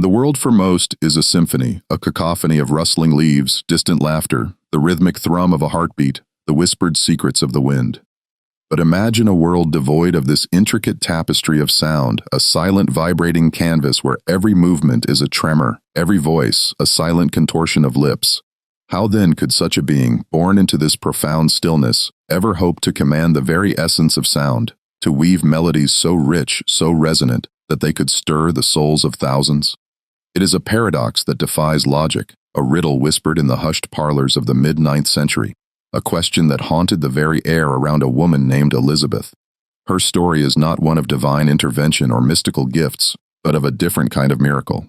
The world for most is a symphony, a cacophony of rustling leaves, distant laughter, the rhythmic thrum of a heartbeat, the whispered secrets of the wind. But imagine a world devoid of this intricate tapestry of sound, a silent vibrating canvas where every movement is a tremor, every voice a silent contortion of lips. How then could such a being, born into this profound stillness, ever hope to command the very essence of sound, to weave melodies so rich, so resonant, that they could stir the souls of thousands? It is a paradox that defies logic, a riddle whispered in the hushed parlors of the mid-9th century, a question that haunted the very air around a woman named Elizabeth. Her story is not one of divine intervention or mystical gifts, but of a different kind of miracle.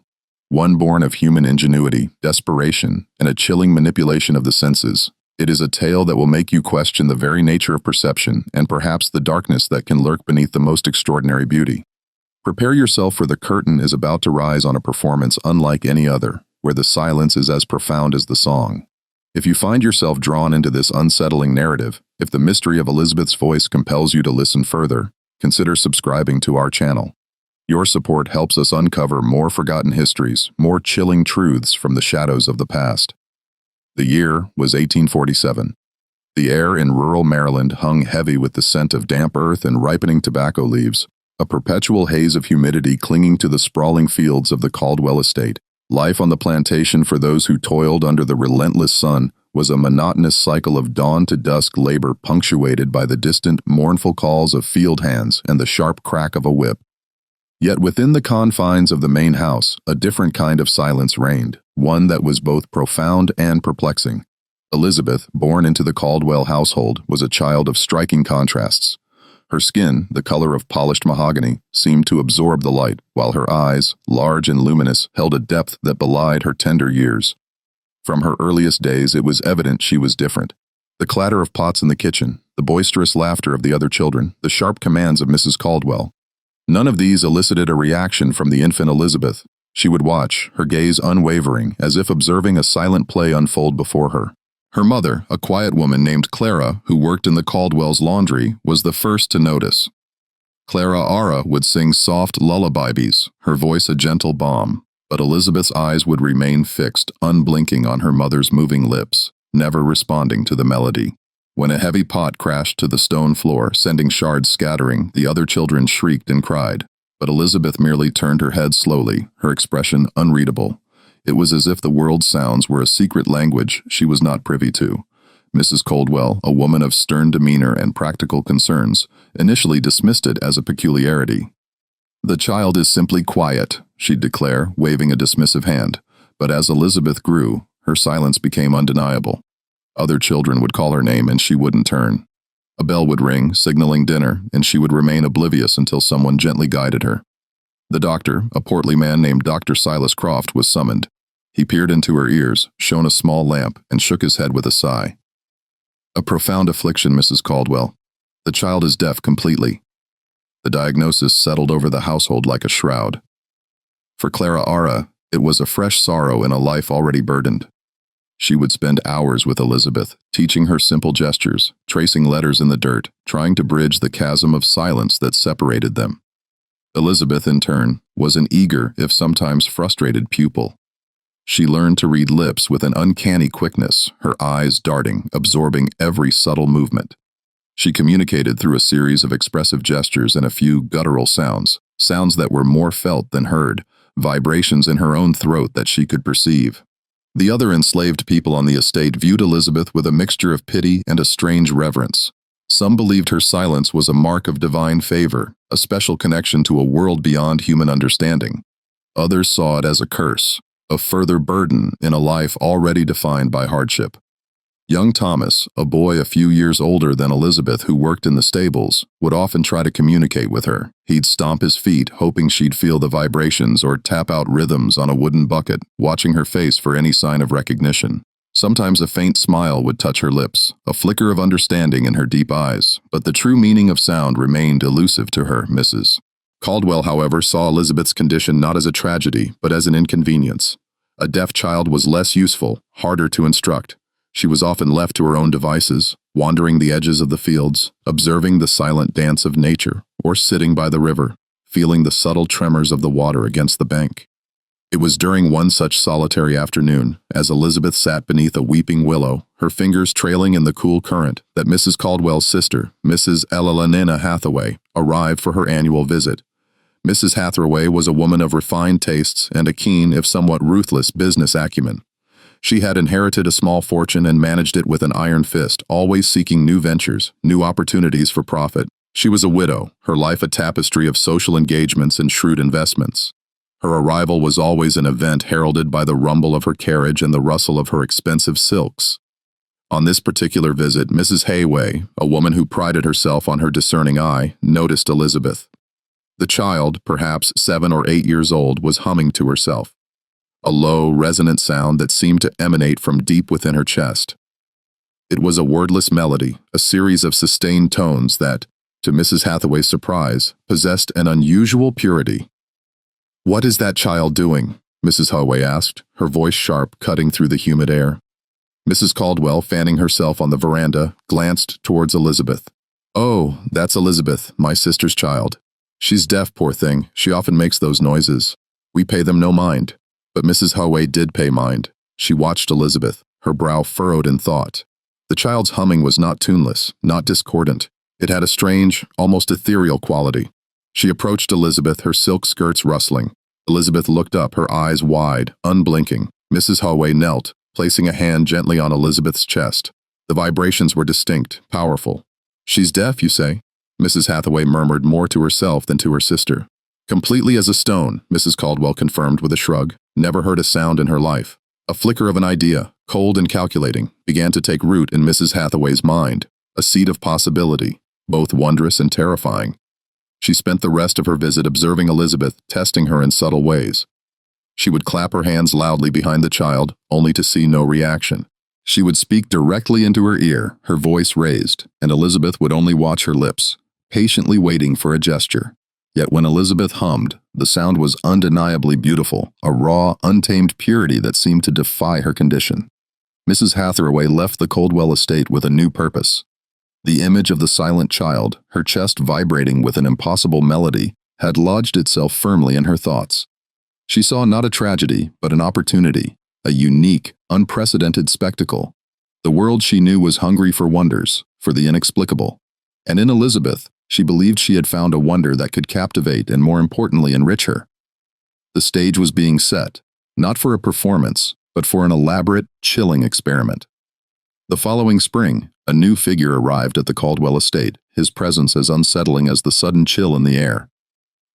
One born of human ingenuity, desperation, and a chilling manipulation of the senses. It is a tale that will make you question the very nature of perception and perhaps the darkness that can lurk beneath the most extraordinary beauty. Prepare yourself, for the curtain is about to rise on a performance unlike any other, where the silence is as profound as the song. If you find yourself drawn into this unsettling narrative, if the mystery of Elizabeth's voice compels you to listen further, consider subscribing to our channel. Your support helps us uncover more forgotten histories, more chilling truths from the shadows of the past. The year was 1847. The air in rural Maryland hung heavy with the scent of damp earth and ripening tobacco leaves, a perpetual haze of humidity clinging to the sprawling fields of the Caldwell estate. Life on the plantation for those who toiled under the relentless sun was a monotonous cycle of dawn to dusk labor punctuated by the distant, mournful calls of field hands and the sharp crack of a whip. Yet within the confines of the main house, a different kind of silence reigned, one that was both profound and perplexing. Elizabeth, born into the Caldwell household, was a child of striking contrasts. Her skin, the color of polished mahogany, seemed to absorb the light, while her eyes, large and luminous, held a depth that belied her tender years. From her earliest days, it was evident she was different. The clatter of pots in the kitchen, the boisterous laughter of the other children, the sharp commands of Mrs. Caldwell. None of these elicited a reaction from the infant Elizabeth. She would watch, her gaze unwavering, as if observing a silent play unfold before her. Her mother, a quiet woman named Clara, who worked in the Caldwell's laundry, was the first to notice. Clara Ara would sing soft lullabies, her voice a gentle balm, but Elizabeth's eyes would remain fixed, unblinking on her mother's moving lips, never responding to the melody. When a heavy pot crashed to the stone floor, sending shards scattering, the other children shrieked and cried, but Elizabeth merely turned her head slowly, her expression unreadable. It was as if the world's sounds were a secret language she was not privy to. Mrs. Caldwell, a woman of stern demeanor and practical concerns, initially dismissed it as a peculiarity. "The child is simply quiet," she'd declare, waving a dismissive hand. But as Elizabeth grew, her silence became undeniable. Other children would call her name and she wouldn't turn. A bell would ring, signaling dinner, and she would remain oblivious until someone gently guided her. The doctor, a portly man named Dr. Silas Croft, was summoned. He peered into her ears, shone a small lamp, and shook his head with a sigh. "A profound affliction, Mrs. Caldwell. The child is deaf completely." The diagnosis settled over the household like a shroud. For Clara Ara, it was a fresh sorrow in a life already burdened. She would spend hours with Elizabeth, teaching her simple gestures, tracing letters in the dirt, trying to bridge the chasm of silence that separated them. Elizabeth, in turn, was an eager, if sometimes frustrated, pupil. She learned to read lips with an uncanny quickness, her eyes darting, absorbing every subtle movement. She communicated through a series of expressive gestures and a few guttural sounds, sounds that were more felt than heard, vibrations in her own throat that she could perceive. The other enslaved people on the estate viewed Elizabeth with a mixture of pity and a strange reverence. Some believed her silence was a mark of divine favor, a special connection to a world beyond human understanding. Others saw it as a curse, a further burden in a life already defined by hardship. Young Thomas, a boy a few years older than Elizabeth who worked in the stables, would often try to communicate with her. He'd stomp his feet, hoping she'd feel the vibrations, or tap out rhythms on a wooden bucket, watching her face for any sign of recognition. Sometimes a faint smile would touch her lips, a flicker of understanding in her deep eyes, but the true meaning of sound remained elusive to her, Mrs. Caldwell, however, saw Elizabeth's condition not as a tragedy, but as an inconvenience. A deaf child was less useful, harder to instruct. She was often left to her own devices, wandering the edges of the fields, observing the silent dance of nature, or sitting by the river, feeling the subtle tremors of the water against the bank. It was during one such solitary afternoon, as Elizabeth sat beneath a weeping willow, her fingers trailing in the cool current, that Mrs. Caldwell's sister, Mrs. Elenina Hathaway, arrived for her annual visit. Mrs. Hathaway was a woman of refined tastes and a keen, if somewhat ruthless, business acumen. She had inherited a small fortune and managed it with an iron fist, always seeking new ventures, new opportunities for profit. She was a widow, her life a tapestry of social engagements and shrewd investments. Her arrival was always an event heralded by the rumble of her carriage and the rustle of her expensive silks. On this particular visit, Mrs. Hathaway, a woman who prided herself on her discerning eye, noticed Elizabeth. The child, perhaps 7 or 8 years old, was humming to herself, a low, resonant sound that seemed to emanate from deep within her chest. It was a wordless melody, a series of sustained tones that, to Mrs. Hathaway's surprise, possessed an unusual purity. "What is that child doing?" Mrs. Hathaway asked, her voice sharp, cutting through the humid air. Mrs. Caldwell, fanning herself on the veranda, glanced towards Elizabeth. "Oh, that's Elizabeth, my sister's child. She's deaf, poor thing. She often makes those noises. We pay them no mind." But Mrs. Hathaway did pay mind. She watched Elizabeth, her brow furrowed in thought. The child's humming was not tuneless, not discordant. It had a strange, almost ethereal quality. She approached Elizabeth, her silk skirts rustling. Elizabeth looked up, her eyes wide, unblinking. Mrs. Hathaway knelt, placing a hand gently on Elizabeth's chest. The vibrations were distinct, powerful. "She's deaf, you say?" Mrs. Hathaway murmured, more to herself than to her sister. "Completely as a stone," Mrs. Caldwell confirmed with a shrug. Never heard a sound in her life. A flicker of an idea, cold and calculating, began to take root in Mrs. Hathaway's mind, a seed of possibility, both wondrous and terrifying. She spent the rest of her visit observing Elizabeth, testing her in subtle ways. She would clap her hands loudly behind the child, only to see no reaction. She would speak directly into her ear, her voice raised, and Elizabeth would only watch her lips, patiently waiting for a gesture. Yet when Elizabeth hummed, the sound was undeniably beautiful, a raw, untamed purity that seemed to defy her condition. Mrs. Hathaway left the Caldwell estate with a new purpose. The image of the silent child, her chest vibrating with an impossible melody, had lodged itself firmly in her thoughts. She saw not a tragedy, but an opportunity, a unique, unprecedented spectacle. The world she knew was hungry for wonders, for the inexplicable. And in Elizabeth, she believed she had found a wonder that could captivate and, more importantly, enrich her. The stage was being set, not for a performance, but for an elaborate, chilling experiment. The following spring, a new figure arrived at the Caldwell estate, his presence as unsettling as the sudden chill in the air.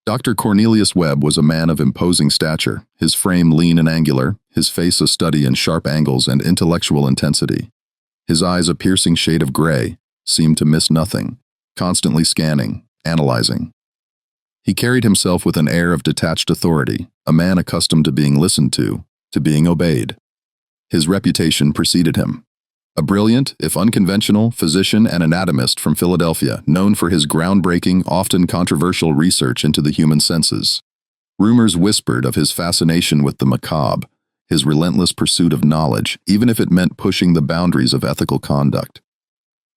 Dr. Cornelius Webb was a man of imposing stature, his frame lean and angular, his face a study in sharp angles and intellectual intensity. His eyes, a piercing shade of gray, seemed to miss nothing, constantly scanning, analyzing. He carried himself with an air of detached authority, a man accustomed to being listened to being obeyed. His reputation preceded him. A brilliant, if unconventional, physician and anatomist from Philadelphia, known for his groundbreaking, often controversial research into the human senses. Rumors whispered of his fascination with the macabre, his relentless pursuit of knowledge, even if it meant pushing the boundaries of ethical conduct.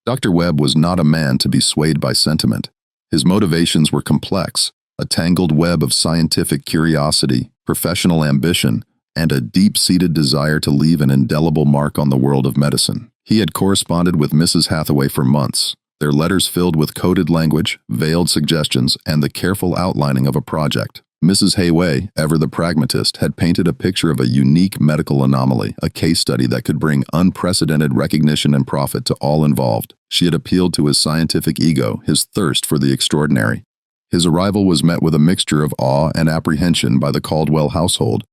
Dr. Webb was not a man to be swayed by sentiment. His motivations were complex, a tangled web of scientific curiosity, professional ambition, and a deep-seated desire to leave an indelible mark on the world of medicine. He had corresponded with Mrs. Hathaway for months, their letters filled with coded language, veiled suggestions, and the careful outlining of a project. Mrs. Hathaway, ever the pragmatist, had painted a picture of a unique medical anomaly, a case study that could bring unprecedented recognition and profit to all involved. She had appealed to his scientific ego, his thirst for the extraordinary. His arrival was met with a mixture of awe and apprehension by the Caldwell household.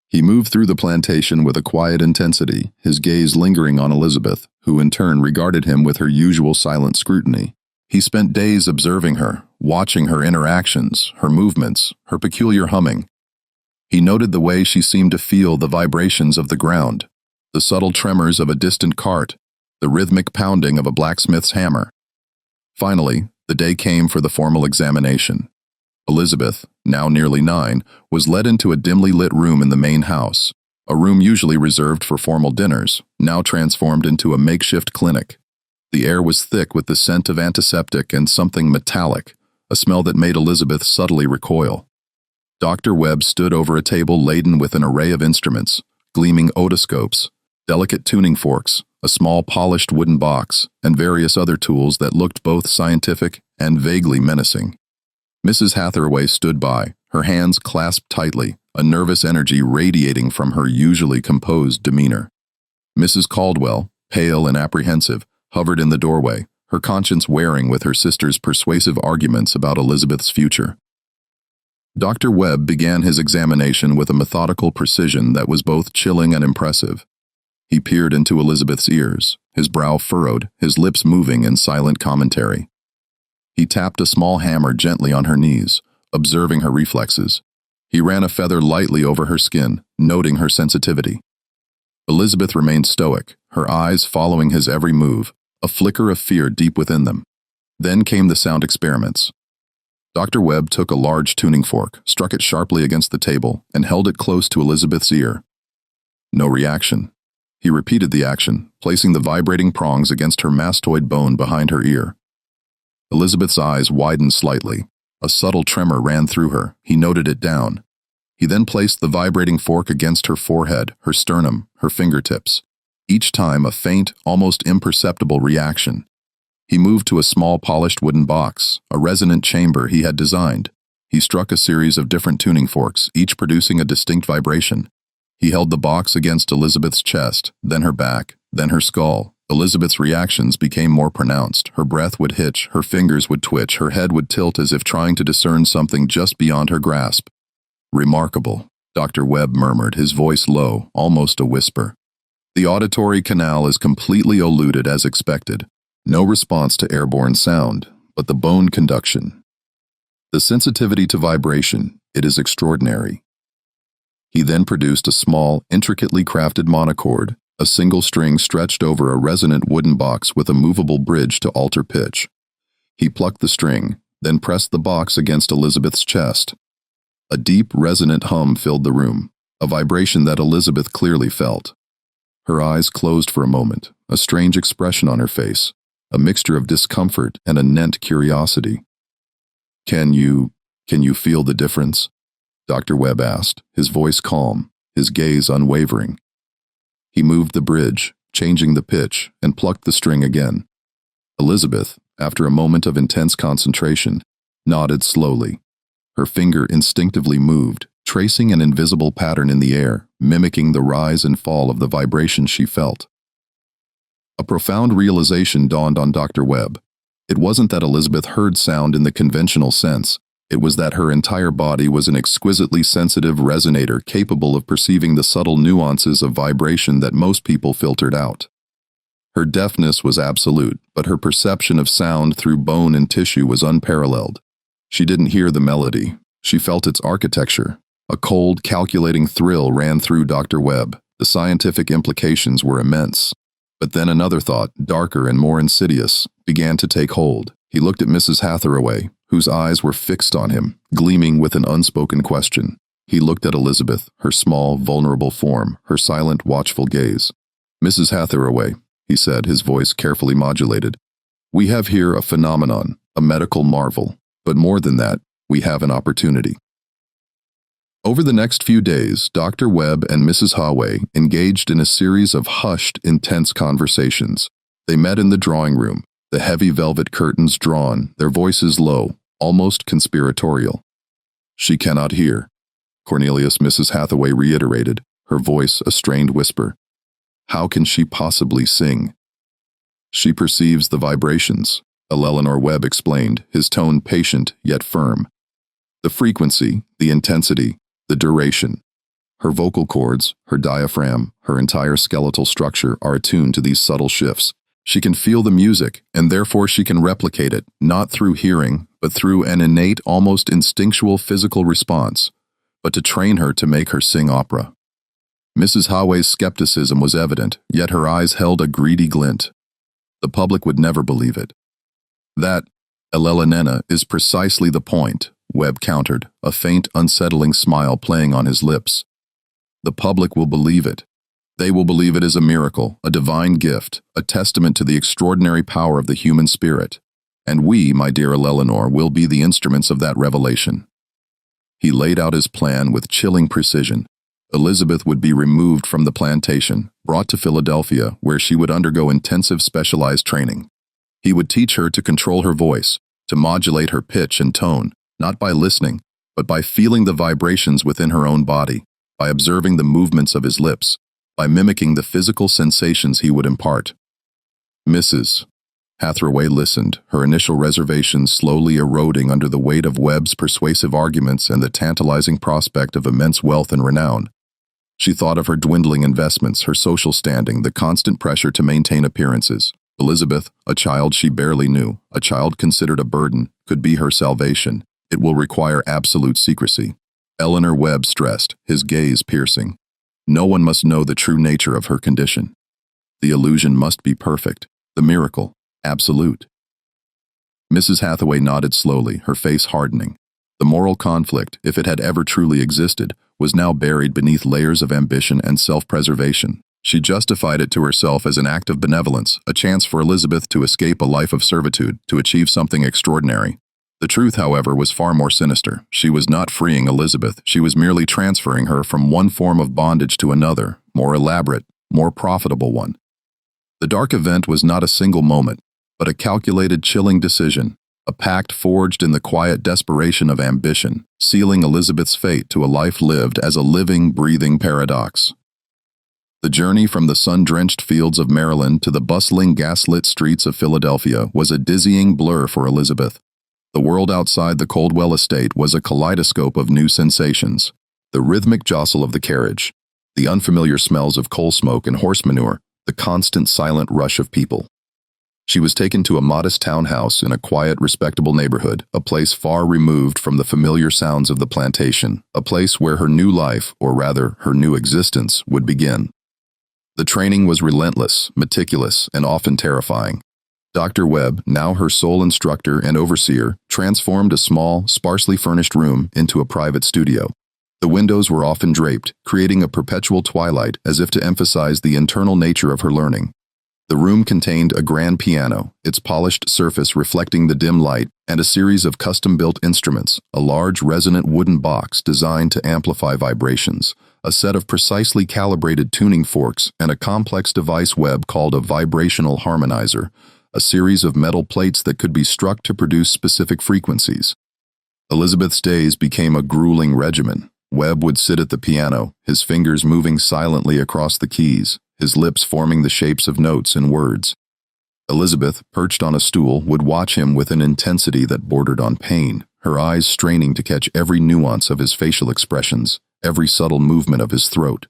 He moved through the plantation with a quiet intensity, his gaze lingering on Elizabeth, who in turn regarded him with her usual silent scrutiny. He spent days observing her, watching her interactions, her movements, her peculiar humming. He noted the way she seemed to feel the vibrations of the ground, the subtle tremors of a distant cart, the rhythmic pounding of a blacksmith's hammer. Finally, the day came for the formal examination. Elizabeth, now nearly 9, was led into a dimly lit room in the main house, a room usually reserved for formal dinners, now transformed into a makeshift clinic. The air was thick with the scent of antiseptic and something metallic, a smell that made Elizabeth subtly recoil. Dr. Webb stood over a table laden with an array of instruments, gleaming otoscopes, delicate tuning forks, a small polished wooden box, and various other tools that looked both scientific and vaguely menacing. Mrs. Hathaway stood by, her hands clasped tightly, a nervous energy radiating from her usually composed demeanor. Mrs. Caldwell, pale and apprehensive, hovered in the doorway, her conscience wearing with her sister's persuasive arguments about Elizabeth's future. Dr. Webb began his examination with a methodical precision that was both chilling and impressive. He peered into Elizabeth's ears, his brow furrowed, his lips moving in silent commentary. He tapped a small hammer gently on her knees, observing her reflexes. He ran a feather lightly over her skin, noting her sensitivity. Elizabeth remained stoic, her eyes following his every move, a flicker of fear deep within them. Then came the sound experiments. Dr. Webb took a large tuning fork, struck it sharply against the table, and held it close to Elizabeth's ear. No reaction. He repeated the action, placing the vibrating prongs against her mastoid bone behind her ear. Elizabeth's eyes widened slightly. A subtle tremor ran through her. He noted it down. He then placed the vibrating fork against her forehead, her sternum, her fingertips. Each time a faint, almost imperceptible reaction. He moved to a small polished wooden box, a resonant chamber he had designed. He struck a series of different tuning forks, each producing a distinct vibration. He held the box against Elizabeth's chest, then her back, then her skull. Elizabeth's reactions became more pronounced. Her breath would hitch, her fingers would twitch, her head would tilt as if trying to discern something just beyond her grasp. "Remarkable," Dr. Webb murmured, his voice low, almost a whisper. "The auditory canal is completely occluded as expected. No response to airborne sound, but the bone conduction. The sensitivity to vibration, it is extraordinary." He then produced a small, intricately crafted monochord, a single string stretched over a resonant wooden box with a movable bridge to alter pitch. He plucked the string, then pressed the box against Elizabeth's chest. A deep, resonant hum filled the room, a vibration that Elizabeth clearly felt. Her eyes closed for a moment, a strange expression on her face, a mixture of discomfort and anent curiosity. Can you feel the difference?" Dr. Webb asked, his voice calm, his gaze unwavering. He moved the bridge, changing the pitch, and plucked the string again. Elizabeth, after a moment of intense concentration, nodded slowly. Her finger instinctively moved, tracing an invisible pattern in the air, mimicking the rise and fall of the vibration she felt. A profound realization dawned on Dr. Webb. It wasn't that Elizabeth heard sound in the conventional sense. It was that her entire body was an exquisitely sensitive resonator capable of perceiving the subtle nuances of vibration that most people filtered out. Her deafness was absolute, but her perception of sound through bone and tissue was unparalleled. She didn't hear the melody. She felt its architecture. A cold, calculating thrill ran through Dr. Webb. The scientific implications were immense. But then another thought, darker and more insidious, began to take hold. He looked at Mrs. Hathaway, whose eyes were fixed on him, gleaming with an unspoken question. He looked at Elizabeth, her small, vulnerable form, her silent, watchful gaze. "Mrs. Hathaway," he said, his voice carefully modulated, "we have here a phenomenon, a medical marvel. But more than that, we have an opportunity." Over the next few days, Dr. Webb and Mrs. Hathaway engaged in a series of hushed, intense conversations. They met in the drawing room, the heavy velvet curtains drawn, their voices low, almost conspiratorial. "She cannot hear," Mrs. Hathaway reiterated, her voice a strained whisper. "How can she possibly sing?" "She perceives the vibrations," Eleanor Webb explained, his tone patient yet firm. "The frequency, the intensity, the duration. Her vocal cords, her diaphragm, her entire skeletal structure are attuned to these subtle shifts. She can feel the music, and therefore she can replicate it, not through hearing, but through an innate, almost instinctual physical response. But to train her to make her sing opera." Mrs. Hathaway's skepticism was evident, yet her eyes held a greedy glint. "The public would never believe it." "That, Eleanor, is precisely the point," Webb countered, a faint, unsettling smile playing on his lips. "The public will believe it. They will believe it is a miracle, a divine gift, a testament to the extraordinary power of the human spirit. And we, my dear Eleanor, will be the instruments of that revelation." He laid out his plan with chilling precision. Elizabeth would be removed from the plantation, brought to Philadelphia, where she would undergo intensive specialized training. He would teach her to control her voice, to modulate her pitch and tone, not by listening, but by feeling the vibrations within her own body, by observing the movements of his lips, by mimicking the physical sensations he would impart. Mrs. Hathaway listened, her initial reservations slowly eroding under the weight of Webb's persuasive arguments and the tantalizing prospect of immense wealth and renown. She thought of her dwindling investments, her social standing, the constant pressure to maintain appearances. Elizabeth, a child she barely knew, a child considered a burden, could be her salvation. It will require absolute secrecy. Eleanor Webb stressed, his gaze piercing. No one must know the true nature of her condition. The illusion must be perfect, the miracle, absolute. Mrs. Hathaway nodded slowly, her face hardening. The moral conflict, if it had ever truly existed, was now buried beneath layers of ambition and self-preservation. She justified it to herself as an act of benevolence, a chance for Elizabeth to escape a life of servitude, to achieve something extraordinary. The truth, however, was far more sinister. She was not freeing Elizabeth, she was merely transferring her from one form of bondage to another, more elaborate, more profitable one. The dark event was not a single moment, but a calculated, chilling decision, a pact forged in the quiet desperation of ambition, sealing Elizabeth's fate to a life lived as a living, breathing paradox. The journey from the sun-drenched fields of Maryland to the bustling, gaslit streets of Philadelphia was a dizzying blur for Elizabeth. The world outside the Coldwell estate was a kaleidoscope of new sensations. The rhythmic jostle of the carriage, the unfamiliar smells of coal smoke and horse manure, the constant silent rush of people. She was taken to a modest townhouse in a quiet, respectable neighborhood, a place far removed from the familiar sounds of the plantation, a place where her new life, or rather her new existence, would begin. The training was relentless, meticulous, and often terrifying. Dr. Webb, now her sole instructor and overseer, transformed a small, sparsely furnished room into a private studio. The windows were often draped, creating a perpetual twilight as if to emphasize the internal nature of her learning. The room contained a grand piano, its polished surface reflecting the dim light, and a series of custom-built instruments, a large resonant wooden box designed to amplify vibrations, a set of precisely calibrated tuning forks, and a complex device Webb called a vibrational harmonizer, a series of metal plates that could be struck to produce specific frequencies. Elizabeth's days became a grueling regimen. Webb would sit at the piano, his fingers moving silently across the keys, his lips forming the shapes of notes and words. Elizabeth, perched on a stool, would watch him with an intensity that bordered on pain, her eyes straining to catch every nuance of his facial expressions, every subtle movement of his throat.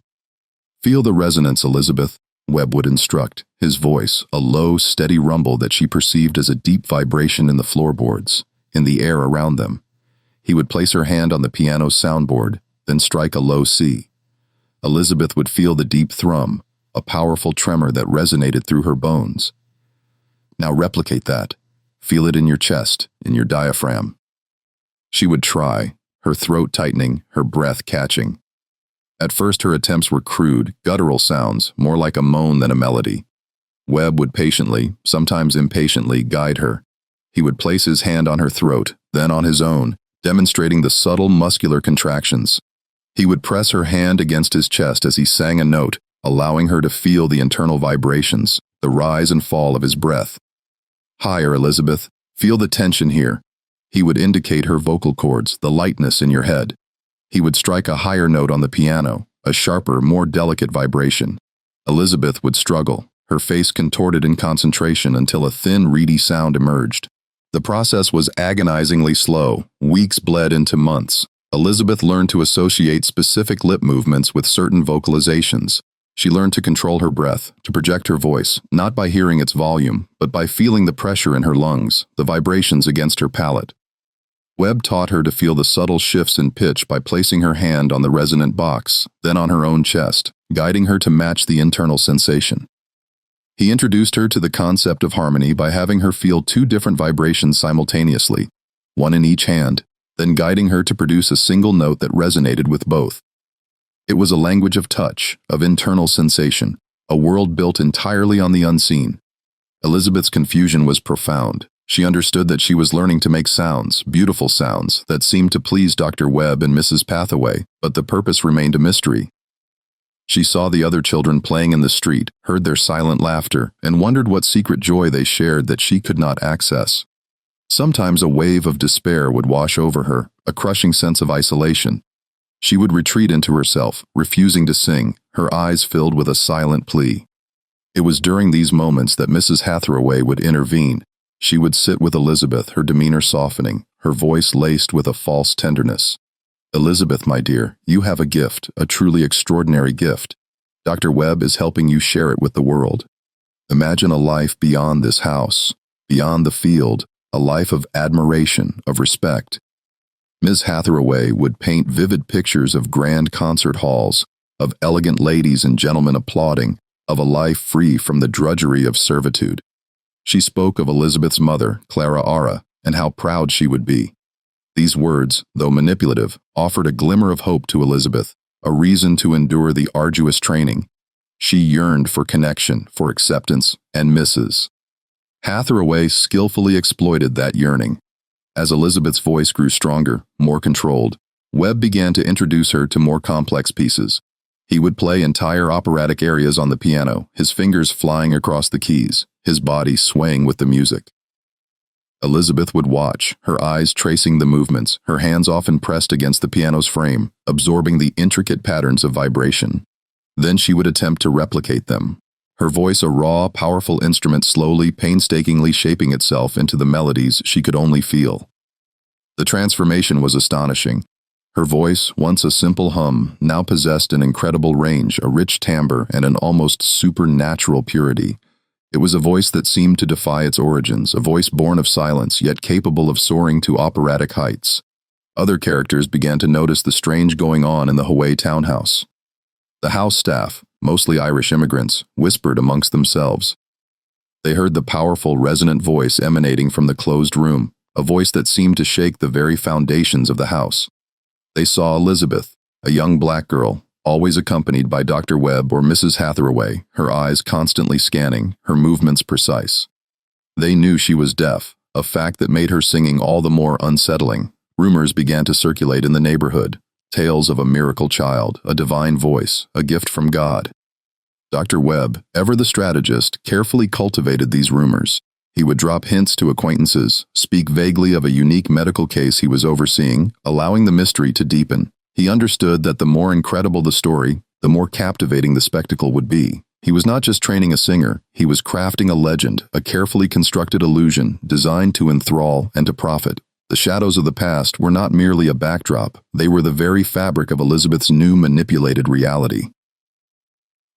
"Feel the resonance, Elizabeth," Webb would instruct, his voice a low, steady rumble that she perceived as a deep vibration in the floorboards, in the air around them. He would place her hand on the piano's soundboard, then strike a low C. Elizabeth would feel the deep thrum, a powerful tremor that resonated through her bones. "Now replicate that. Feel it in your chest, in your diaphragm." She would try, her throat tightening, her breath catching. At first her attempts were crude, guttural sounds, more like a moan than a melody. Webb would patiently, sometimes impatiently, guide her. He would place his hand on her throat, then on his own, demonstrating the subtle muscular contractions. He would press her hand against his chest as he sang a note, allowing her to feel the internal vibrations, the rise and fall of his breath. "Higher, Elizabeth. Feel the tension here." He would indicate her vocal cords, the lightness in your head. He would strike a higher note on the piano, a sharper, more delicate vibration. Elizabeth would struggle, her face contorted in concentration until a thin, reedy sound emerged. The process was agonizingly slow. Weeks bled into months. Elizabeth learned to associate specific lip movements with certain vocalizations. She learned to control her breath, to project her voice, not by hearing its volume, but by feeling the pressure in her lungs, the vibrations against her palate. Webb taught her to feel the subtle shifts in pitch by placing her hand on the resonant box, then on her own chest, guiding her to match the internal sensation. He introduced her to the concept of harmony by having her feel two different vibrations simultaneously, one in each hand, then guiding her to produce a single note that resonated with both. It was a language of touch, of internal sensation, a world built entirely on the unseen. Elizabeth's confusion was profound. She understood that she was learning to make sounds, beautiful sounds, that seemed to please Dr. Webb and Mrs. Pathaway, but the purpose remained a mystery. She saw the other children playing in the street, heard their silent laughter, and wondered what secret joy they shared that she could not access. Sometimes a wave of despair would wash over her, a crushing sense of isolation. She would retreat into herself, refusing to sing, her eyes filled with a silent plea. It was during these moments that Mrs. Hathaway would intervene. She would sit with Elizabeth, her demeanor softening, her voice laced with a false tenderness. "Elizabeth, my dear, you have a gift, a truly extraordinary gift. Dr. Webb is helping you share it with the world. Imagine a life beyond this house, beyond the field, a life of admiration, of respect." Ms. Hathaway would paint vivid pictures of grand concert halls, of elegant ladies and gentlemen applauding, of a life free from the drudgery of servitude. She spoke of Elizabeth's mother, Clara Ara, and how proud she would be. These words, though manipulative, offered a glimmer of hope to Elizabeth, a reason to endure the arduous training. She yearned for connection, for acceptance, and Mrs. Hathaway skillfully exploited that yearning. As Elizabeth's voice grew stronger, more controlled, Webb began to introduce her to more complex pieces. He would play entire operatic areas on the piano, his fingers flying across the keys, his body swaying with the music. Elizabeth would watch, her eyes tracing the movements, her hands often pressed against the piano's frame, absorbing the intricate patterns of vibration. Then she would attempt to replicate them. Her voice a raw, powerful instrument slowly, painstakingly shaping itself into the melodies she could only feel. The transformation was astonishing. Her voice, once a simple hum, now possessed an incredible range, a rich timbre, and an almost supernatural purity. It was a voice that seemed to defy its origins, a voice born of silence, yet capable of soaring to operatic heights. Other characters began to notice the strange going on in the Hawaii townhouse. The house staff, mostly Irish immigrants, whispered amongst themselves. They heard the powerful, resonant voice emanating from the closed room, a voice that seemed to shake the very foundations of the house. They saw Elizabeth, a young black girl, always accompanied by Dr. Webb or Mrs. Hathaway, her eyes constantly scanning, her movements precise. They knew she was deaf, a fact that made her singing all the more unsettling. Rumors began to circulate in the neighborhood, tales of a miracle child, a divine voice, a gift from God. Dr. Webb, ever the strategist, carefully cultivated these rumors. He would drop hints to acquaintances, speak vaguely of a unique medical case he was overseeing, allowing the mystery to deepen. He understood that the more incredible the story, the more captivating the spectacle would be. He was not just training a singer, he was crafting a legend, a carefully constructed illusion designed to enthrall and to profit. The shadows of the past were not merely a backdrop, they were the very fabric of Elizabeth's new manipulated reality.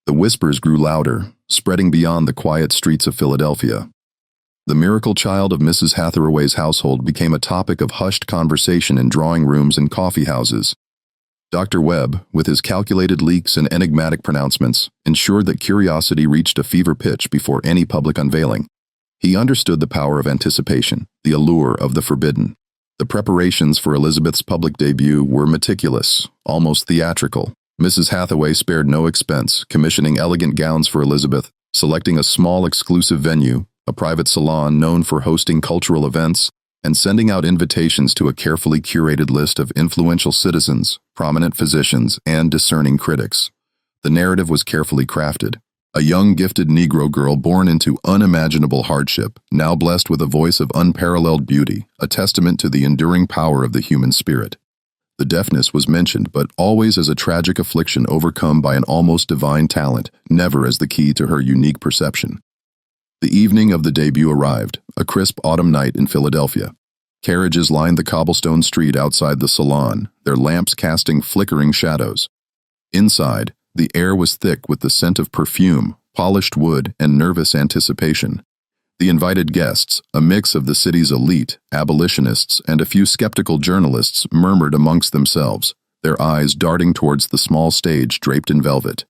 The whispers grew louder, spreading beyond the quiet streets of Philadelphia. The miracle child of Mrs. Hathaway's household became a topic of hushed conversation in drawing rooms and coffee houses. Dr. Webb, with his calculated leaks and enigmatic pronouncements, ensured that curiosity reached a fever pitch before any public unveiling. He understood the power of anticipation, the allure of the forbidden. The preparations for Elizabeth's public debut were meticulous, almost theatrical. Mrs. Hathaway spared no expense, commissioning elegant gowns for Elizabeth, selecting a small exclusive venue, a private salon known for hosting cultural events, and sending out invitations to a carefully curated list of influential citizens, prominent physicians, and discerning critics. The narrative was carefully crafted. A young, gifted Negro girl born into unimaginable hardship, now blessed with a voice of unparalleled beauty, a testament to the enduring power of the human spirit. The deafness was mentioned, but always as a tragic affliction overcome by an almost divine talent, never as the key to her unique perception. The evening of the debut arrived, a crisp autumn night in Philadelphia. Carriages lined the cobblestone street outside the salon, their lamps casting flickering shadows. Inside, the air was thick with the scent of perfume, polished wood, and nervous anticipation. The invited guests, a mix of the city's elite, abolitionists, and a few skeptical journalists, murmured amongst themselves, their eyes darting towards the small stage draped in velvet.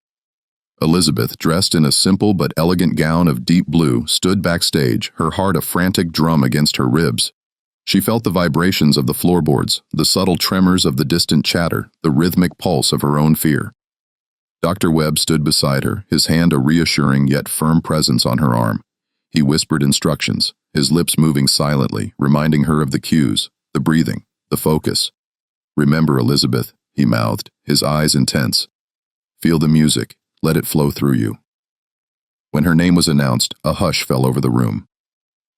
Elizabeth, dressed in a simple but elegant gown of deep blue, stood backstage, her heart a frantic drum against her ribs. She felt the vibrations of the floorboards, the subtle tremors of the distant chatter, the rhythmic pulse of her own fear. Dr. Webb stood beside her, his hand a reassuring yet firm presence on her arm. He whispered instructions, his lips moving silently, reminding her of the cues, the breathing, the focus. "Remember, Elizabeth," he mouthed, his eyes intense. "Feel the music, let it flow through you." When her name was announced, a hush fell over the room.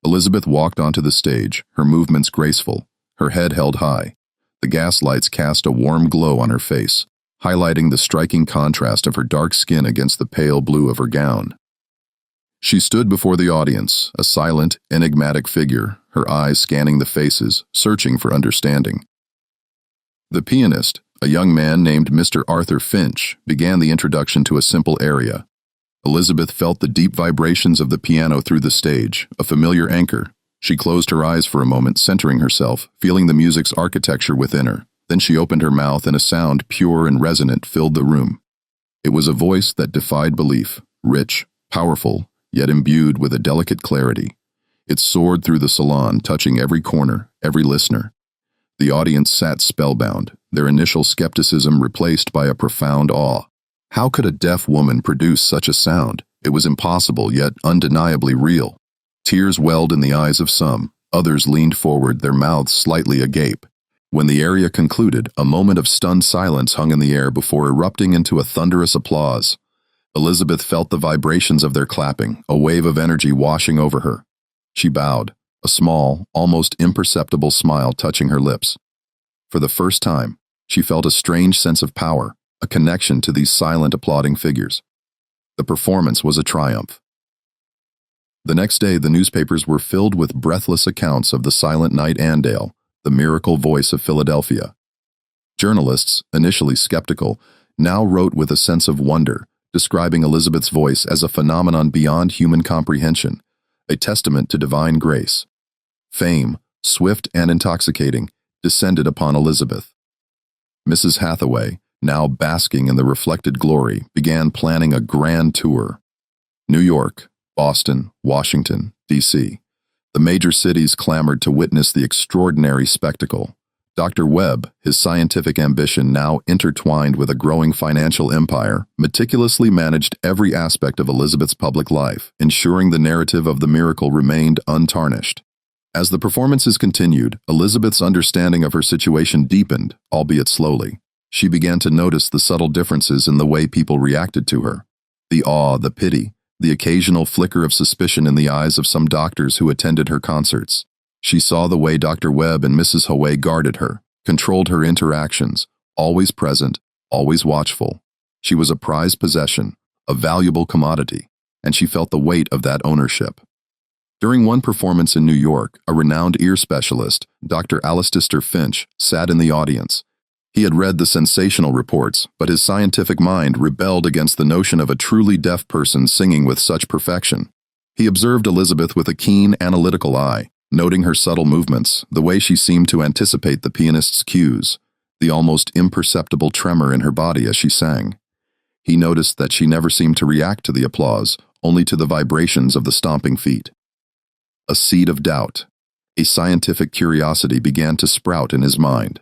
Elizabeth walked onto the stage, her movements graceful, her head held high. The gas lights cast a warm glow on her face, highlighting the striking contrast of her dark skin against the pale blue of her gown. She stood before the audience, a silent, enigmatic figure, her eyes scanning the faces, searching for understanding. The pianist, a young man named Mr. Arthur Finch, began the introduction to a simple aria. Elizabeth felt the deep vibrations of the piano through the stage, a familiar anchor. She closed her eyes for a moment, centering herself, feeling the music's architecture within her. Then she opened her mouth and a sound, pure and resonant, filled the room. It was a voice that defied belief, rich, powerful, yet imbued with a delicate clarity. It soared through the salon, touching every corner, every listener. The audience sat spellbound, their initial skepticism replaced by a profound awe. How could a deaf woman produce such a sound? It was impossible, yet undeniably real. Tears welled in the eyes of some, others leaned forward, their mouths slightly agape. When the aria concluded, a moment of stunned silence hung in the air before erupting into a thunderous applause. Elizabeth felt the vibrations of their clapping, a wave of energy washing over her. She bowed, a small, almost imperceptible smile touching her lips. For the first time, she felt a strange sense of power, a connection to these silent applauding figures. The performance was a triumph. The next day, the newspapers were filled with breathless accounts of the silent nightingale, the miracle voice of Philadelphia. Journalists, initially skeptical, now wrote with a sense of wonder, describing Elizabeth's voice as a phenomenon beyond human comprehension, a testament to divine grace. Fame, swift and intoxicating, descended upon Elizabeth. Mrs. Hathaway, now basking in the reflected glory, began planning a grand tour. New York, Boston, Washington, D.C. The major cities clamored to witness the extraordinary spectacle. Dr. Webb, his scientific ambition now intertwined with a growing financial empire, meticulously managed every aspect of Elizabeth's public life, ensuring the narrative of the miracle remained untarnished. As the performances continued, Elizabeth's understanding of her situation deepened, albeit slowly. She began to notice the subtle differences in the way people reacted to her. The awe, the pity, the occasional flicker of suspicion in the eyes of some doctors who attended her concerts. She saw the way Dr. Webb and Mrs. Hathaway guarded her, controlled her interactions, always present, always watchful. She was a prized possession, a valuable commodity, and she felt the weight of that ownership. During one performance in New York, a renowned ear specialist, Dr. Alistair Finch, sat in the audience. He had read the sensational reports, but his scientific mind rebelled against the notion of a truly deaf person singing with such perfection. He observed Elizabeth with a keen, analytical eye, noting her subtle movements, the way she seemed to anticipate the pianist's cues, the almost imperceptible tremor in her body as she sang. He noticed that she never seemed to react to the applause, only to the vibrations of the stomping feet. A seed of doubt, a scientific curiosity began to sprout in his mind.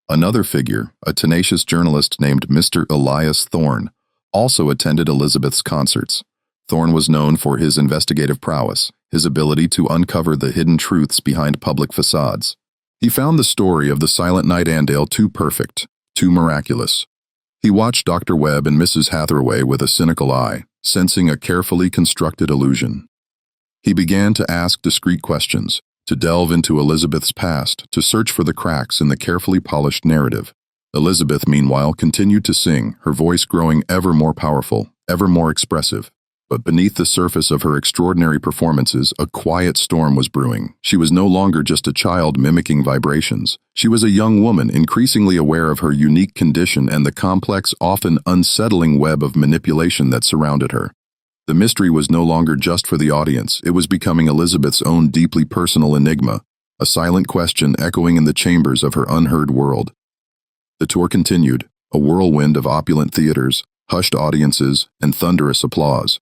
Another figure, a tenacious journalist named Mr. Elias Thorne, also attended Elizabeth's concerts. Thorne was known for his investigative prowess, his ability to uncover the hidden truths behind public facades. He found the story of the silent nightingale too perfect, too miraculous. He watched Dr. Webb and Mrs. Hathaway with a cynical eye, sensing a carefully constructed illusion. He began to ask discreet questions, to delve into Elizabeth's past, to search for the cracks in the carefully polished narrative. Elizabeth, meanwhile, continued to sing, her voice growing ever more powerful, ever more expressive. But beneath the surface of her extraordinary performances, a quiet storm was brewing. She was no longer just a child mimicking vibrations. She was a young woman increasingly aware of her unique condition and the complex, often unsettling web of manipulation that surrounded her. The mystery was no longer just for the audience, it was becoming Elizabeth's own deeply personal enigma, a silent question echoing in the chambers of her unheard world. The tour continued, a whirlwind of opulent theaters, hushed audiences, and thunderous applause.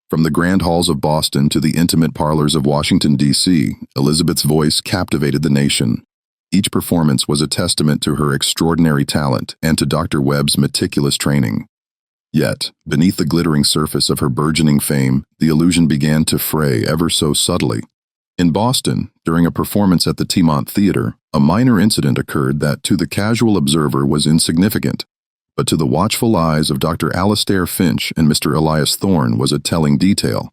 From the grand halls of Boston to the intimate parlors of Washington, D.C., Elizabeth's voice captivated the nation. Each performance was a testament to her extraordinary talent and to Dr. Webb's meticulous training. Yet, beneath the glittering surface of her burgeoning fame, the illusion began to fray ever so subtly. In Boston, during a performance at the Tiemont Theater, a minor incident occurred that to the casual observer was insignificant, but to the watchful eyes of Dr. Alastair Finch and Mr. Elias Thorne was a telling detail.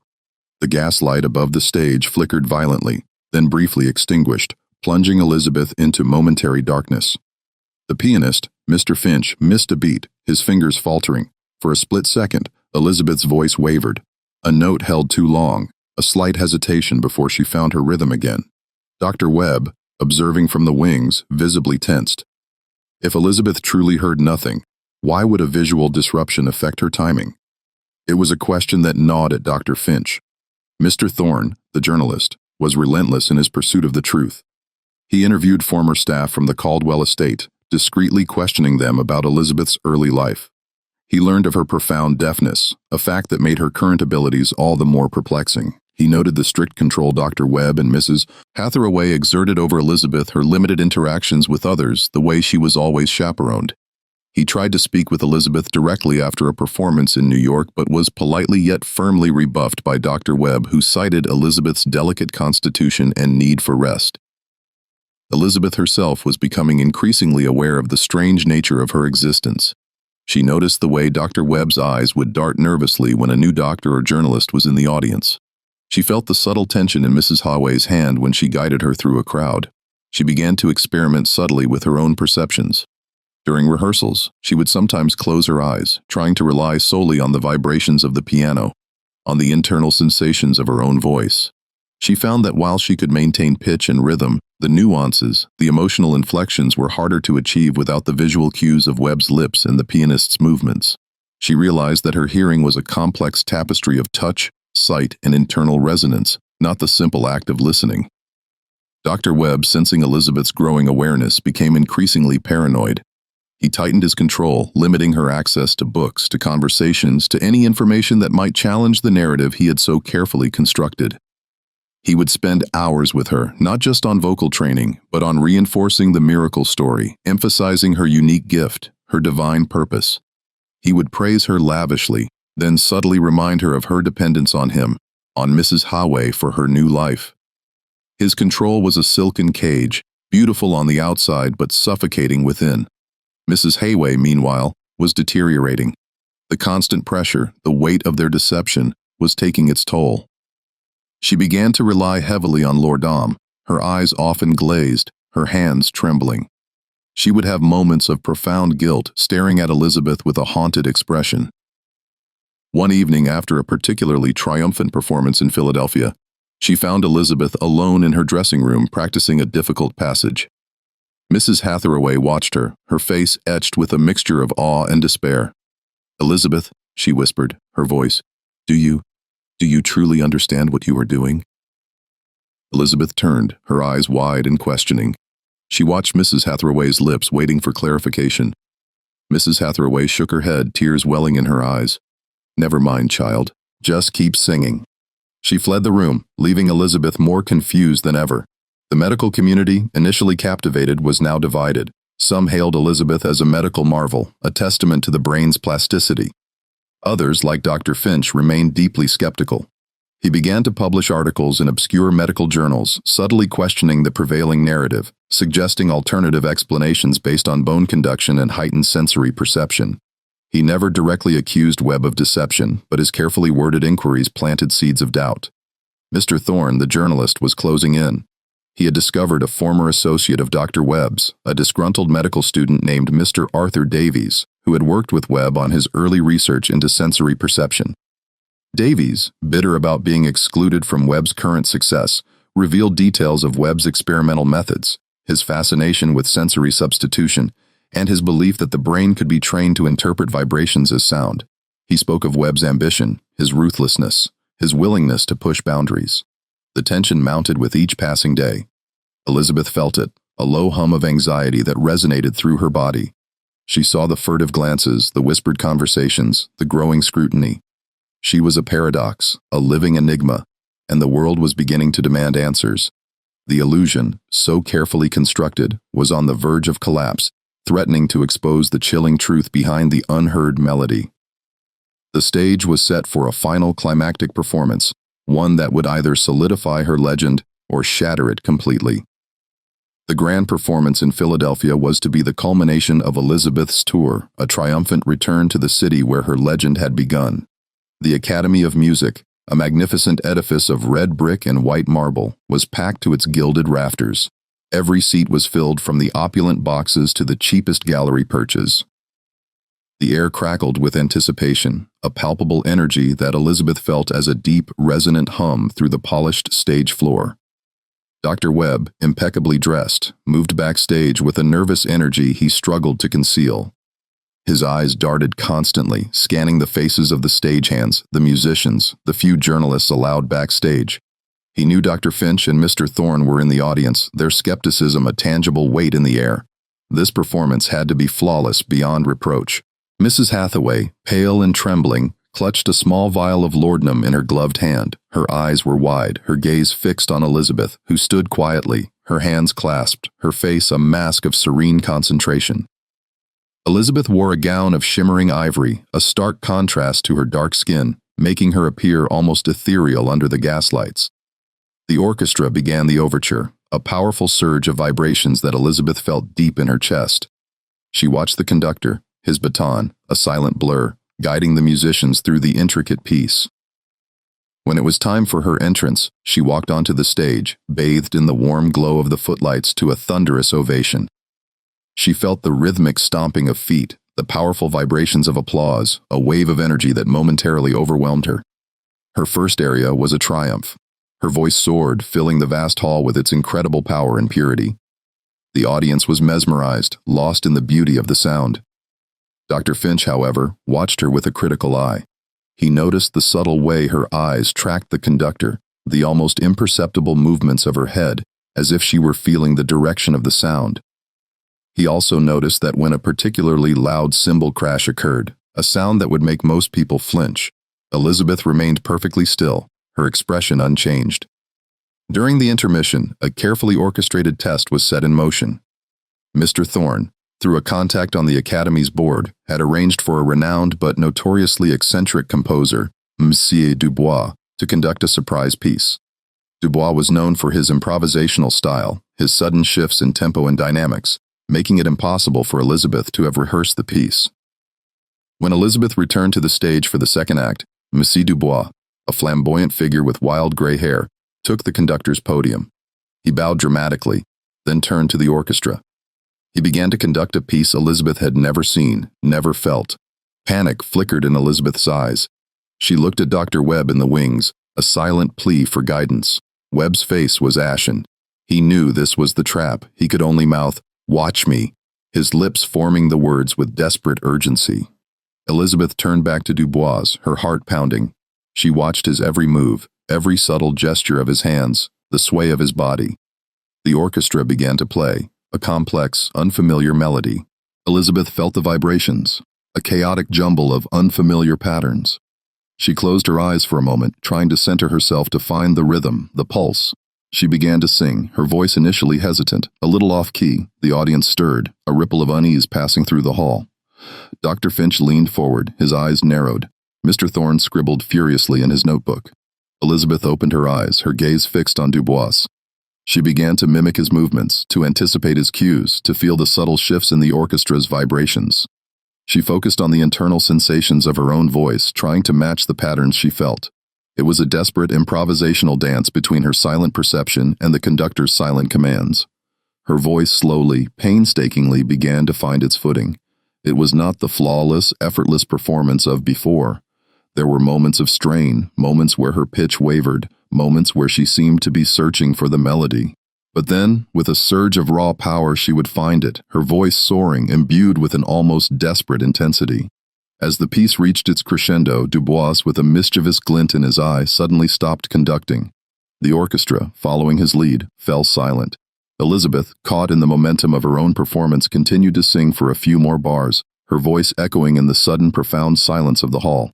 The gas light above the stage flickered violently, then briefly extinguished, plunging Elizabeth into momentary darkness. The pianist, Mr. Finch, missed a beat, his fingers faltering. For a split second, Elizabeth's voice wavered. A note held too long, a slight hesitation before she found her rhythm again. Dr. Webb, observing from the wings, visibly tensed. If Elizabeth truly heard nothing, why would a visual disruption affect her timing? It was a question that gnawed at Dr. Finch. Mr. Thorne, the journalist, was relentless in his pursuit of the truth. He interviewed former staff from the Caldwell estate, discreetly questioning them about Elizabeth's early life. He learned of her profound deafness, a fact that made her current abilities all the more perplexing. He noted the strict control Dr. Webb and Mrs. Hathaway exerted over Elizabeth, her limited interactions with others, the way she was always chaperoned. He tried to speak with Elizabeth directly after a performance in New York, but was politely yet firmly rebuffed by Dr. Webb, who cited Elizabeth's delicate constitution and need for rest. Elizabeth herself was becoming increasingly aware of the strange nature of her existence. She noticed the way Dr. Webb's eyes would dart nervously when a new doctor or journalist was in the audience. She felt the subtle tension in Mrs. Hathaway's hand when she guided her through a crowd. She began to experiment subtly with her own perceptions. During rehearsals, she would sometimes close her eyes, trying to rely solely on the vibrations of the piano, on the internal sensations of her own voice. She found that while she could maintain pitch and rhythm, the nuances, the emotional inflections were harder to achieve without the visual cues of Webb's lips and the pianist's movements. She realized that her hearing was a complex tapestry of touch, sight, and internal resonance, not the simple act of listening. Dr. Webb, sensing Elizabeth's growing awareness, became increasingly paranoid. He tightened his control, limiting her access to books, to conversations, to any information that might challenge the narrative he had so carefully constructed. He would spend hours with her, not just on vocal training, but on reinforcing the miracle story, emphasizing her unique gift, her divine purpose. He would praise her lavishly, then subtly remind her of her dependence on him, on Mrs. Hathaway for her new life. His control was a silken cage, beautiful on the outside but suffocating within. Mrs. Hathaway, meanwhile, was deteriorating. The constant pressure, the weight of their deception, was taking its toll. She began to rely heavily on Lord Dom, her eyes often glazed, her hands trembling. She would have moments of profound guilt, staring at Elizabeth with a haunted expression. One evening after a particularly triumphant performance in Philadelphia, she found Elizabeth alone in her dressing room practicing a difficult passage. Mrs. Hathaway watched her, her face etched with a mixture of awe and despair. "Elizabeth," she whispered, her voice, Do you truly understand what you are doing?" Elizabeth turned, her eyes wide and questioning. She watched Mrs. Hathaway's lips, waiting for clarification. Mrs. Hathaway shook her head, tears welling in her eyes. "Never mind, child. Just keep singing." She fled the room, leaving Elizabeth more confused than ever. The medical community, initially captivated, was now divided. Some hailed Elizabeth as a medical marvel, a testament to the brain's plasticity. Others, like Dr. Finch, remained deeply skeptical. He began to publish articles in obscure medical journals, subtly questioning the prevailing narrative, suggesting alternative explanations based on bone conduction and heightened sensory perception. He never directly accused Webb of deception, but his carefully worded inquiries planted seeds of doubt. Mr. Thorne, the journalist, was closing in. He had discovered a former associate of Dr. Webb's, a disgruntled medical student named Mr. Arthur Davies, who had worked with Webb on his early research into sensory perception. Davies, bitter about being excluded from Webb's current success, revealed details of Webb's experimental methods, his fascination with sensory substitution, and his belief that the brain could be trained to interpret vibrations as sound. He spoke of Webb's ambition, his ruthlessness, his willingness to push boundaries. The tension mounted with each passing day. Elizabeth felt it, a low hum of anxiety that resonated through her body. She saw the furtive glances, the whispered conversations, the growing scrutiny. She was a paradox, a living enigma, and the world was beginning to demand answers. The illusion, so carefully constructed, was on the verge of collapse, threatening to expose the chilling truth behind the unheard melody. The stage was set for a final climactic performance, one that would either solidify her legend or shatter it completely. The grand performance in Philadelphia was to be the culmination of Elizabeth's tour, a triumphant return to the city where her legend had begun. The Academy of Music, a magnificent edifice of red brick and white marble, was packed to its gilded rafters. Every seat was filled from the opulent boxes to the cheapest gallery perches. The air crackled with anticipation, a palpable energy that Elizabeth felt as a deep, resonant hum through the polished stage floor. Dr. Webb, impeccably dressed, moved backstage with a nervous energy he struggled to conceal. His eyes darted constantly, scanning the faces of the stagehands, the musicians, the few journalists allowed backstage. He knew Dr. Finch and Mr. Thorne were in the audience, their skepticism a tangible weight in the air. This performance had to be flawless beyond reproach. Mrs. Hathaway, pale and trembling, clutched a small vial of laudanum in her gloved hand. Her eyes were wide, her gaze fixed on Elizabeth, who stood quietly, her hands clasped, her face a mask of serene concentration. Elizabeth wore a gown of shimmering ivory, a stark contrast to her dark skin, making her appear almost ethereal under the gaslights. The orchestra began the overture, a powerful surge of vibrations that Elizabeth felt deep in her chest. She watched the conductor, his baton, a silent blur, guiding the musicians through the intricate piece. When it was time for her entrance, she walked onto the stage, bathed in the warm glow of the footlights to a thunderous ovation. She felt the rhythmic stomping of feet, the powerful vibrations of applause, a wave of energy that momentarily overwhelmed her. Her first aria was a triumph. Her voice soared, filling the vast hall with its incredible power and purity. The audience was mesmerized, lost in the beauty of the sound. Dr. Finch, however, watched her with a critical eye. He noticed the subtle way her eyes tracked the conductor, the almost imperceptible movements of her head, as if she were feeling the direction of the sound. He also noticed that when a particularly loud cymbal crash occurred, a sound that would make most people flinch, Elizabeth remained perfectly still, her expression unchanged. During the intermission, a carefully orchestrated test was set in motion. Mr. Thorne, through a contact on the Academy's board, had arranged for a renowned but notoriously eccentric composer, Monsieur Dubois, to conduct a surprise piece. Dubois was known for his improvisational style, his sudden shifts in tempo and dynamics, making it impossible for Elizabeth to have rehearsed the piece. When Elizabeth returned to the stage for the second act, Monsieur Dubois, a flamboyant figure with wild gray hair, took the conductor's podium. He bowed dramatically, then turned to the orchestra. He began to conduct a piece Elizabeth had never seen, never felt. Panic flickered in Elizabeth's eyes. She looked at Dr. Webb in the wings, a silent plea for guidance. Webb's face was ashen. He knew this was the trap. He could only mouth, "Watch me," his lips forming the words with desperate urgency. Elizabeth turned back to Dubois, her heart pounding. She watched his every move, every subtle gesture of his hands, the sway of his body. The orchestra began to play, a complex, unfamiliar melody. Elizabeth felt the vibrations, a chaotic jumble of unfamiliar patterns. She closed her eyes for a moment, trying to center herself to find the rhythm, the pulse. She began to sing, her voice initially hesitant, a little off-key. The audience stirred, a ripple of unease passing through the hall. Dr. Finch leaned forward, his eyes narrowed. Mr. Thorne scribbled furiously in his notebook. Elizabeth opened her eyes, her gaze fixed on Dubois. She began to mimic his movements, to anticipate his cues, to feel the subtle shifts in the orchestra's vibrations. She focused on the internal sensations of her own voice, trying to match the patterns she felt. It was a desperate improvisational dance between her silent perception and the conductor's silent commands. Her voice slowly, painstakingly began to find its footing. It was not the flawless, effortless performance of before. There were moments of strain, moments where her pitch wavered, moments where she seemed to be searching for the melody. But then, with a surge of raw power, she would find it, her voice soaring, imbued with an almost desperate intensity. As the piece reached its crescendo, Dubois, with a mischievous glint in his eye, suddenly stopped conducting. The orchestra, following his lead, fell silent. Elizabeth, caught in the momentum of her own performance, continued to sing for a few more bars, her voice echoing in the sudden, profound silence of the hall.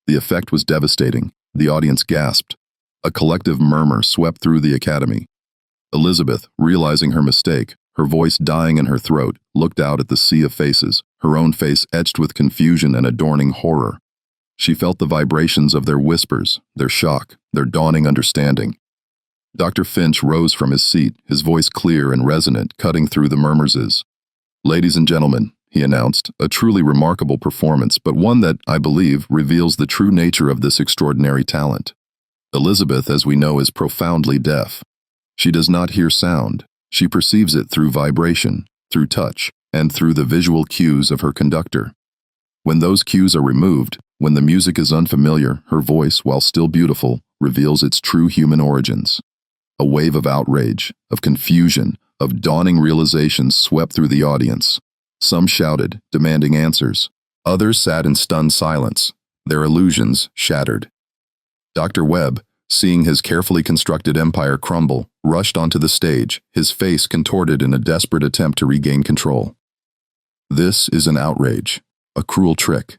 The effect was devastating. The audience gasped. A collective murmur swept through the Academy. Elizabeth, realizing her mistake, her voice dying in her throat, looked out at the sea of faces, her own face etched with confusion and adorning horror. She felt the vibrations of their whispers, their shock, their dawning understanding. Dr. Finch rose from his seat, his voice clear and resonant, cutting through the murmurs. "Ladies and gentlemen," he announced, "a truly remarkable performance, but one that, I believe, reveals the true nature of this extraordinary talent. Elizabeth, as we know, is profoundly deaf. She does not hear sound. She perceives it through vibration, through touch, and through the visual cues of her conductor. When those cues are removed, when the music is unfamiliar, her voice, while still beautiful, reveals its true human origins." A wave of outrage, of confusion, of dawning realizations swept through the audience. Some shouted, demanding answers. Others sat in stunned silence, their illusions shattered. Dr. Webb, seeing his carefully constructed empire crumble, rushed onto the stage, his face contorted in a desperate attempt to regain control. "This is an outrage, a cruel trick.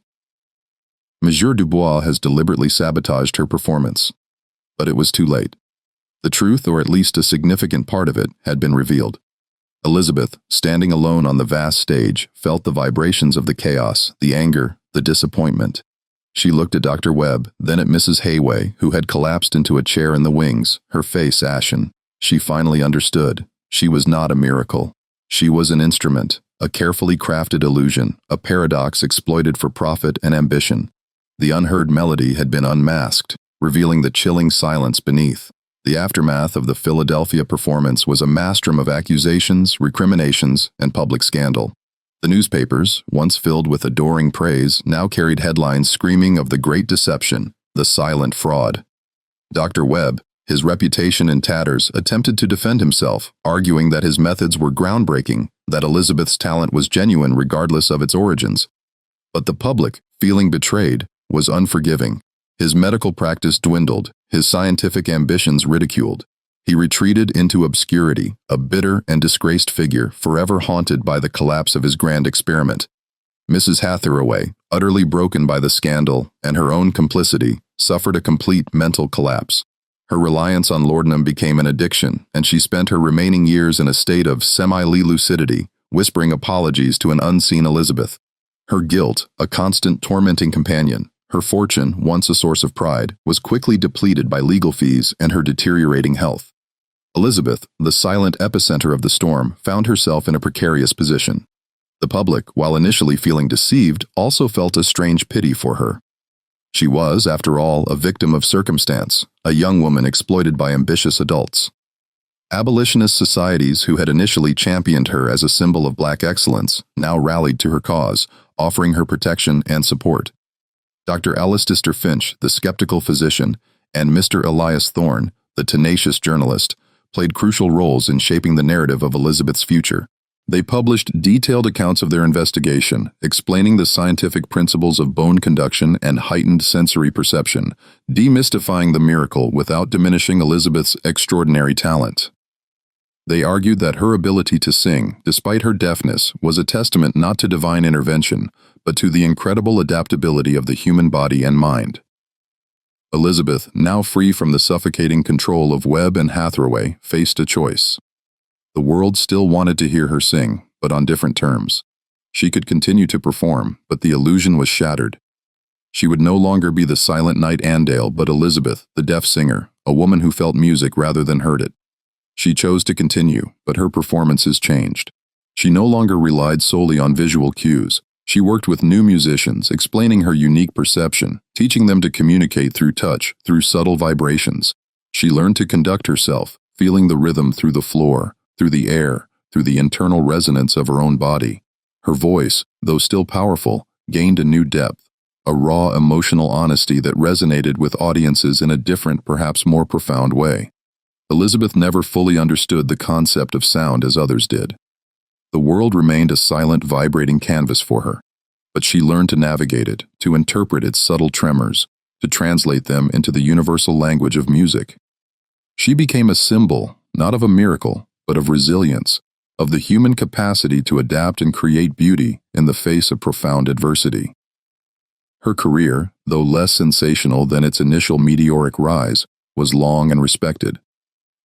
Monsieur Dubois has deliberately sabotaged her performance." But it was too late. The truth, or at least a significant part of it, had been revealed. Elizabeth, standing alone on the vast stage, felt the vibrations of the chaos, the anger, the disappointment. She looked at Dr. Webb, then at Mrs. Hayway, who had collapsed into a chair in the wings, her face ashen. She finally understood. She was not a miracle. She was an instrument, a carefully crafted illusion, a paradox exploited for profit and ambition. The unheard melody had been unmasked, revealing the chilling silence beneath. The aftermath of the Philadelphia performance was a maelstrom of accusations, recriminations, and public scandal. The newspapers, once filled with adoring praise, now carried headlines screaming of the great deception, the silent fraud. Dr. Webb, his reputation in tatters, attempted to defend himself, arguing that his methods were groundbreaking, that Elizabeth's talent was genuine regardless of its origins. But the public, feeling betrayed, was unforgiving. His medical practice dwindled, his scientific ambitions ridiculed. He retreated into obscurity, a bitter and disgraced figure, forever haunted by the collapse of his grand experiment. Mrs. Hathaway, utterly broken by the scandal and her own complicity, suffered a complete mental collapse. Her reliance on laudanum became an addiction, and she spent her remaining years in a state of semi-lucidity, whispering apologies to an unseen Elizabeth. Her guilt, a constant tormenting companion, her fortune, once a source of pride, was quickly depleted by legal fees and her deteriorating health. Elizabeth, the silent epicenter of the storm, found herself in a precarious position. The public, while initially feeling deceived, also felt a strange pity for her. She was, after all, a victim of circumstance, a young woman exploited by ambitious adults. Abolitionist societies who had initially championed her as a symbol of black excellence now rallied to her cause, offering her protection and support. Dr. Alistair Finch, the skeptical physician, and Mr. Elias Thorne, the tenacious journalist, played crucial roles in shaping the narrative of Elizabeth's future. They published detailed accounts of their investigation, explaining the scientific principles of bone conduction and heightened sensory perception, demystifying the miracle without diminishing Elizabeth's extraordinary talent. They argued that her ability to sing, despite her deafness, was a testament not to divine intervention, but to the incredible adaptability of the human body and mind. Elizabeth, now free from the suffocating control of Webb and Hathaway, faced a choice. The world still wanted to hear her sing, but on different terms. She could continue to perform, but the illusion was shattered. She would no longer be the silent nightingale, but Elizabeth, the deaf singer, a woman who felt music rather than heard it. She chose to continue, but her performances changed. She no longer relied solely on visual cues. She worked with new musicians, explaining her unique perception, teaching them to communicate through touch, through subtle vibrations. She learned to conduct herself, feeling the rhythm through the floor, through the air, through the internal resonance of her own body. Her voice, though still powerful, gained a new depth, a raw emotional honesty that resonated with audiences in a different, perhaps more profound way. Elizabeth never fully understood the concept of sound as others did. The world remained a silent, vibrating canvas for her, but she learned to navigate it, to interpret its subtle tremors, to translate them into the universal language of music. She became a symbol, not of a miracle, but of resilience, of the human capacity to adapt and create beauty in the face of profound adversity. Her career, though less sensational than its initial meteoric rise, was long and respected.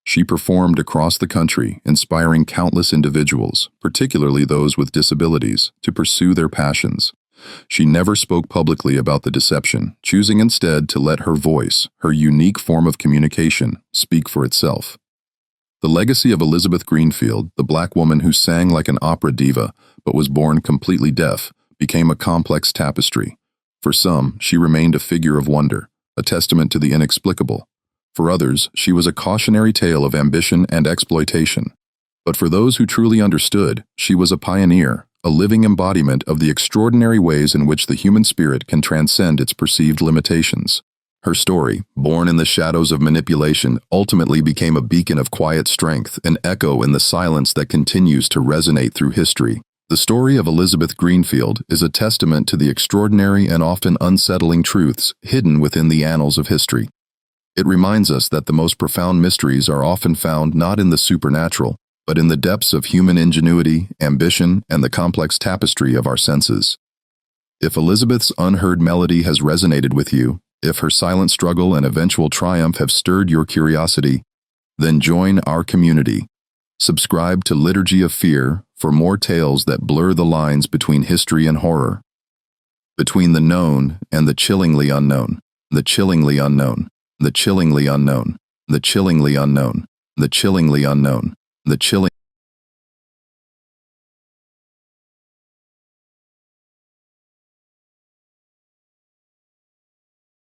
She performed across the country, inspiring countless individuals, particularly those with disabilities, to pursue their passions. She never spoke publicly about the deception, choosing instead to let her voice, her unique form of communication, speak for itself. The legacy of Elizabeth Greenfield, the black woman who sang like an opera diva but was born completely deaf, became a complex tapestry. For some, she remained a figure of wonder, a testament to the inexplicable. For others, she was a cautionary tale of ambition and exploitation. But for those who truly understood, she was a pioneer, a living embodiment of the extraordinary ways in which the human spirit can transcend its perceived limitations. Her story, born in the shadows of manipulation, ultimately became a beacon of quiet strength, an echo in the silence that continues to resonate through history. The story of Elizabeth Greenfield is a testament to the extraordinary and often unsettling truths hidden within the annals of history. It reminds us that the most profound mysteries are often found not in the supernatural, but in the depths of human ingenuity, ambition, and the complex tapestry of our senses. If Elizabeth's unheard melody has resonated with you, if her silent struggle and eventual triumph have stirred your curiosity, then join our community. Subscribe to Liturgy of Fear for more tales that blur the lines between history and horror, between the known and the chillingly unknown, the chillingly unknown, the chillingly unknown, the chillingly unknown, the chillingly unknown, the chilling